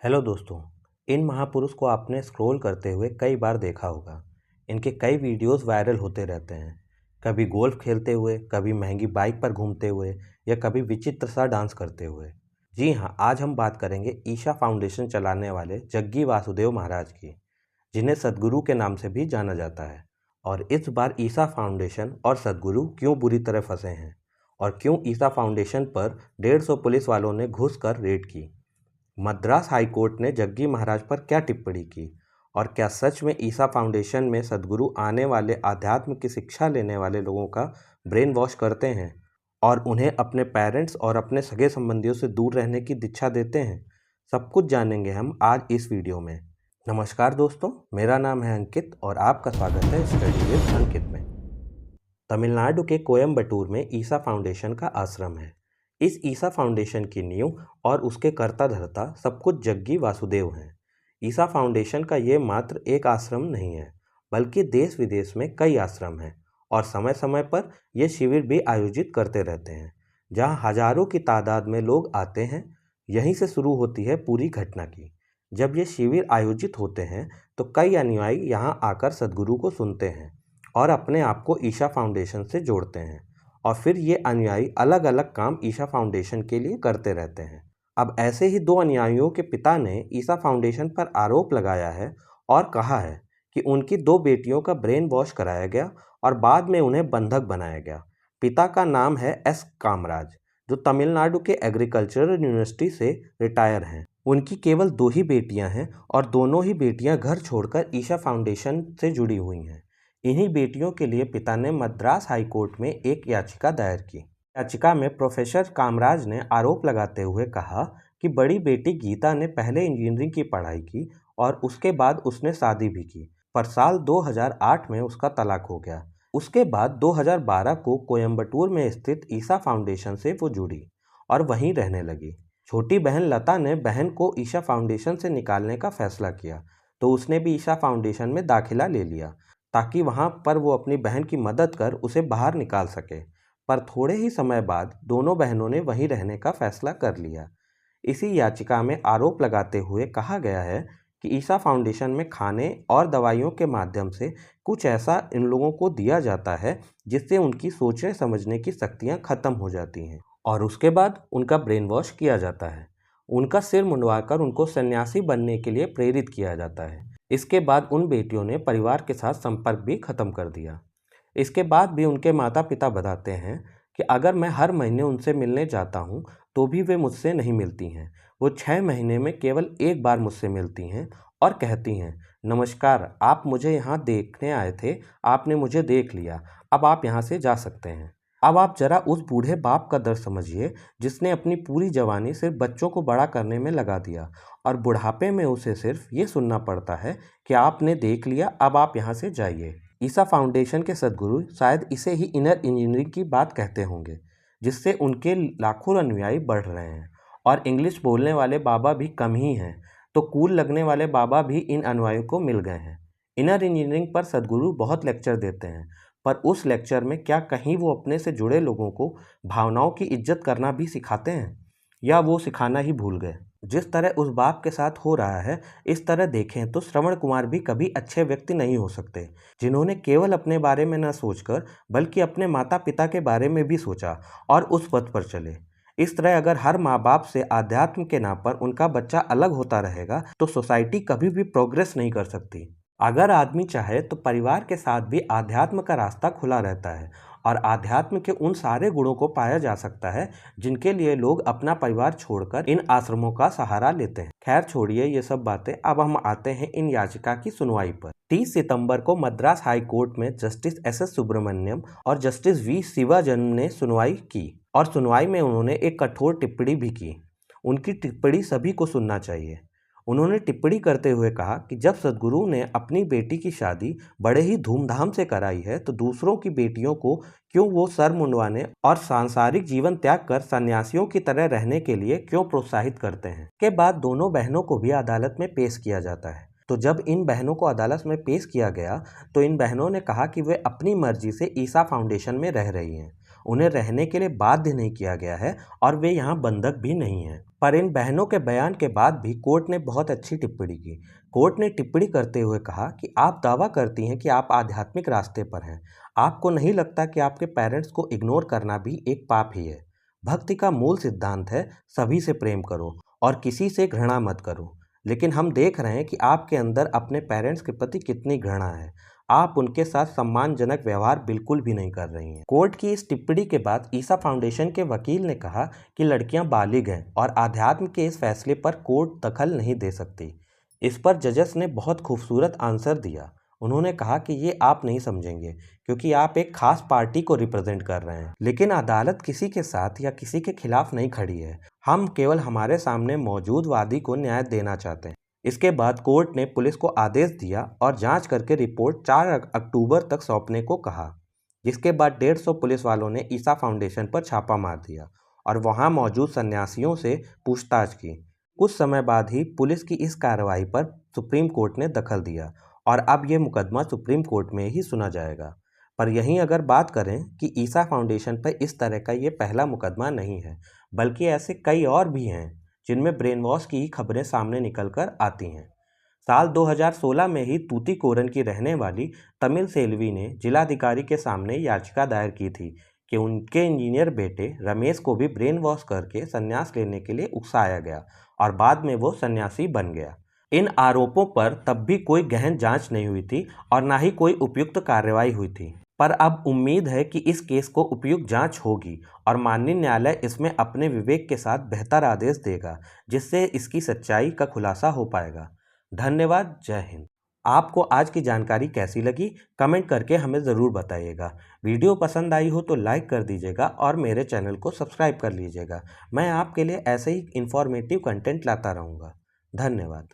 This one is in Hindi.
हेलो दोस्तों। इन महापुरुष को आपने स्क्रॉल करते हुए कई बार देखा होगा। इनके कई वीडियोस वायरल होते रहते हैं, कभी गोल्फ खेलते हुए, कभी महंगी बाइक पर घूमते हुए या कभी विचित्र सा डांस करते हुए। जी हाँ, आज हम बात करेंगे ईशा फाउंडेशन चलाने वाले जग्गी वासुदेव महाराज की, जिन्हें सद्गुरु के नाम से भी जाना जाता है। और इस बार ईशा फाउंडेशन और सद्गुरु क्यों बुरी तरह फंसे हैं और क्यों ईशा फाउंडेशन पर 150 पुलिस वालों ने घुस कर रेड की। मद्रास हाईकोर्ट ने जग्गी महाराज पर क्या टिप्पणी की और क्या सच में ईशा फाउंडेशन में सद्गुरु आने वाले आध्यात्म की शिक्षा लेने वाले लोगों का ब्रेन वॉश करते हैं और उन्हें अपने पेरेंट्स और अपने सगे संबंधियों से दूर रहने की दीक्षा देते हैं। सब कुछ जानेंगे हम आज इस वीडियो में। नमस्कार दोस्तों, मेरा नाम है अंकित और आपका स्वागत है स्टडी विद अंकित में। तमिलनाडु के कोयम्बटूर में ईशा फाउंडेशन का आश्रम है। इस ईशा फाउंडेशन की नींव और उसके कर्ता धर्ता सब कुछ जग्गी वासुदेव हैं। ईशा फाउंडेशन का ये मात्र एक आश्रम नहीं है, बल्कि देश विदेश में कई आश्रम हैं और समय समय पर ये शिविर भी आयोजित करते रहते हैं, जहां हजारों की तादाद में लोग आते हैं। यहीं से शुरू होती है पूरी घटना की। जब ये शिविर आयोजित होते हैं तो कई अनुयायी यहाँ आकर सद्गुरु को सुनते हैं और अपने आप को ईशा फाउंडेशन से जोड़ते हैं और फिर ये अनुयायी अलग अलग काम ईशा फाउंडेशन के लिए करते रहते हैं। अब ऐसे ही दो अनुयायियों के पिता ने ईशा फाउंडेशन पर आरोप लगाया है और कहा है कि उनकी दो बेटियों का ब्रेन वॉश कराया गया और बाद में उन्हें बंधक बनाया गया। पिता का नाम है एस कामराज, जो तमिलनाडु के एग्रीकल्चरल यूनिवर्सिटी से रिटायर हैं। उनकी केवल दो ही बेटियां हैं और दोनों ही बेटियां घर छोड़कर ईशा फाउंडेशन से जुड़ी हुई हैं। इन्हीं बेटियों के लिए पिता ने मद्रास हाई कोर्ट में एक याचिका दायर की। याचिका में प्रोफेसर कामराज ने आरोप लगाते हुए कहा कि बड़ी बेटी गीता ने पहले इंजीनियरिंग की पढ़ाई की और उसके बाद उसने शादी भी की, पर साल 2008 में उसका तलाक हो गया। उसके बाद 2012 को कोयम्बटूर में स्थित ईशा फाउंडेशन से वो जुड़ी और वहीं रहने लगी। छोटी बहन लता ने बहन को ईशा फाउंडेशन से निकालने का फैसला किया, तो उसने भी ईशा फाउंडेशन में दाखिला ले लिया ताकि वहां पर वो अपनी बहन की मदद कर उसे बाहर निकाल सके। पर थोड़े ही समय बाद दोनों बहनों ने वहीं रहने का फैसला कर लिया। इसी याचिका में आरोप लगाते हुए कहा गया है कि ईशा फाउंडेशन में खाने और दवाइयों के माध्यम से कुछ ऐसा इन लोगों को दिया जाता है जिससे उनकी सोचने समझने की शक्तियां खत्म हो जाती हैं और उसके बाद उनका ब्रेन वॉश किया जाता है। उनका सिर मुंडवाकर उनको सन्यासी बनने के लिए प्रेरित किया जाता है। इसके बाद उन बेटियों ने परिवार के साथ संपर्क भी खत्म कर दिया। इसके बाद भी उनके माता पिता बताते हैं कि अगर मैं हर महीने उनसे मिलने जाता हूँ तो भी वे मुझसे नहीं मिलती हैं। वो 6 महीने में केवल एक बार मुझसे मिलती हैं और कहती हैं, नमस्कार, आप मुझे यहाँ देखने आए थे, आपने मुझे देख लिया, अब आप यहाँ से जा सकते हैं। अब आप जरा उस बूढ़े बाप का दर्द समझिए जिसने अपनी पूरी जवानी सिर्फ बच्चों को बड़ा करने में लगा दिया और बुढ़ापे में उसे सिर्फ ये सुनना पड़ता है कि आपने देख लिया, अब आप यहाँ से जाइए। ईशा फाउंडेशन के सद्गुरु शायद इसे ही इनर इंजीनियरिंग की बात कहते होंगे, जिससे उनके लाखों अनुयायी बढ़ रहे हैं और इंग्लिश बोलने वाले बाबा भी कम ही हैं, तो कूल लगने वाले बाबा भी इन अनुयायियों को मिल गए हैं। इनर इंजीनियरिंग पर सद्गुरु बहुत लेक्चर देते हैं, पर उस लेक्चर में क्या कहीं वो अपने से जुड़े लोगों को भावनाओं की इज्जत करना भी सिखाते हैं, या वो सिखाना ही भूल गए? जिस तरह उस बाप के साथ हो रहा है, इस तरह देखें तो श्रवण कुमार भी कभी अच्छे व्यक्ति नहीं हो सकते, जिन्होंने केवल अपने बारे में न सोचकर बल्कि अपने माता पिता के बारे में भी सोचा और उस पथ पर चले। इस तरह अगर हर माँ बाप से आध्यात्म के नाम पर उनका बच्चा अलग होता रहेगा तो सोसाइटी कभी भी प्रोग्रेस नहीं कर सकती। अगर आदमी चाहे तो परिवार के साथ भी आध्यात्म का रास्ता खुला रहता है और आध्यात्म के उन सारे गुणों को पाया जा सकता है जिनके लिए लोग अपना परिवार छोड़कर इन आश्रमों का सहारा लेते हैं। खैर छोड़िए ये सब बातें, अब हम आते हैं इन याचिका की सुनवाई पर। 30 सितंबर को मद्रास हाई कोर्ट में जस्टिस एस सुब्रमण्यम और जस्टिस वी शिवाजन ने सुनवाई की और सुनवाई में उन्होंने एक कठोर टिप्पणी भी की। उनकी टिप्पणी सभी को सुनना चाहिए। उन्होंने टिप्पणी करते हुए कहा कि जब सद्गुरु ने अपनी बेटी की शादी बड़े ही धूमधाम से कराई है तो दूसरों की बेटियों को क्यों वो सर मुंडवाने और सांसारिक जीवन त्याग कर सन्यासियों की तरह रहने के लिए क्यों प्रोत्साहित करते हैं। के बाद दोनों बहनों को भी अदालत में पेश किया जाता है। तो जब इन बहनों को अदालत में पेश किया गया तो इन बहनों ने कहा कि वे अपनी मर्जी से ईशा फाउंडेशन में रह रही हैं, उन्हें रहने के लिए बाध्य नहीं किया गया है और वे यहाँ बंधक भी नहीं हैं। पर इन बहनों के बयान के बाद भी कोर्ट ने बहुत अच्छी टिप्पणी की। कोर्ट ने टिप्पणी करते हुए कहा कि आप दावा करती हैं कि आप आध्यात्मिक रास्ते पर हैं। आपको नहीं लगता कि आपके पेरेंट्स को इग्नोर करना भी एक पाप ही है? भक्ति का मूल सिद्धांत है सभी से प्रेम करो और किसी से घृणा मत करो। लेकिन हम देख रहे हैं कि आपके अंदर अपने पेरेंट्स के प्रति कितनी घृणा है। आप उनके साथ सम्मानजनक व्यवहार बिल्कुल भी नहीं कर रही हैं। कोर्ट की इस टिप्पणी के बाद ईसा फाउंडेशन के वकील ने कहा कि लड़कियां बालिग हैं और आध्यात्म के इस फैसले पर कोर्ट दखल नहीं दे सकती। इस पर जजेस ने बहुत खूबसूरत आंसर दिया। उन्होंने कहा कि ये आप नहीं समझेंगे क्योंकि आप एक खास पार्टी को रिप्रेजेंट कर रहे हैं, लेकिन अदालत किसी के साथ या किसी के खिलाफ नहीं खड़ी है। हम केवल हमारे सामने मौजूद वादी को न्याय देना चाहते हैं। इसके बाद कोर्ट ने पुलिस को आदेश दिया और जांच करके रिपोर्ट 4 अक्टूबर तक सौंपने को कहा, जिसके बाद 150 पुलिस वालों ने ईसा फाउंडेशन पर छापा मार दिया और वहां मौजूद सन्यासियों से पूछताछ की। कुछ समय बाद ही पुलिस की इस कार्रवाई पर सुप्रीम कोर्ट ने दखल दिया और अब ये मुकदमा सुप्रीम कोर्ट में ही सुना जाएगा। पर यहीं अगर बात करें कि ईसा फाउंडेशन पर इस तरह का ये पहला मुकदमा नहीं है, बल्कि ऐसे कई और भी हैं जिनमें ब्रेन वॉश की खबरें सामने निकल कर आती हैं। साल 2016 में ही तूतीकोरन की रहने वाली तमिल सेल्वी ने जिलाधिकारी के सामने याचिका दायर की थी कि उनके इंजीनियर बेटे रमेश को भी ब्रेन वॉश करके संन्यास लेने के लिए उकसाया गया और बाद में वो सन्यासी बन गया। इन आरोपों पर तब भी कोई गहन जांच नहीं हुई थी और ना ही कोई उपयुक्त कार्रवाई हुई थी। पर अब उम्मीद है कि इस केस को उपयुक्त जांच होगी और माननीय न्यायालय इसमें अपने विवेक के साथ बेहतर आदेश देगा, जिससे इसकी सच्चाई का खुलासा हो पाएगा। धन्यवाद। जय हिंद। आपको आज की जानकारी कैसी लगी कमेंट करके हमें ज़रूर बताइएगा। वीडियो पसंद आई हो तो लाइक कर दीजिएगा और मेरे चैनल को सब्सक्राइब कर लीजिएगा। मैं आपके लिए ऐसे ही इंफॉर्मेटिव कंटेंट लाता रहूँगा। धन्यवाद।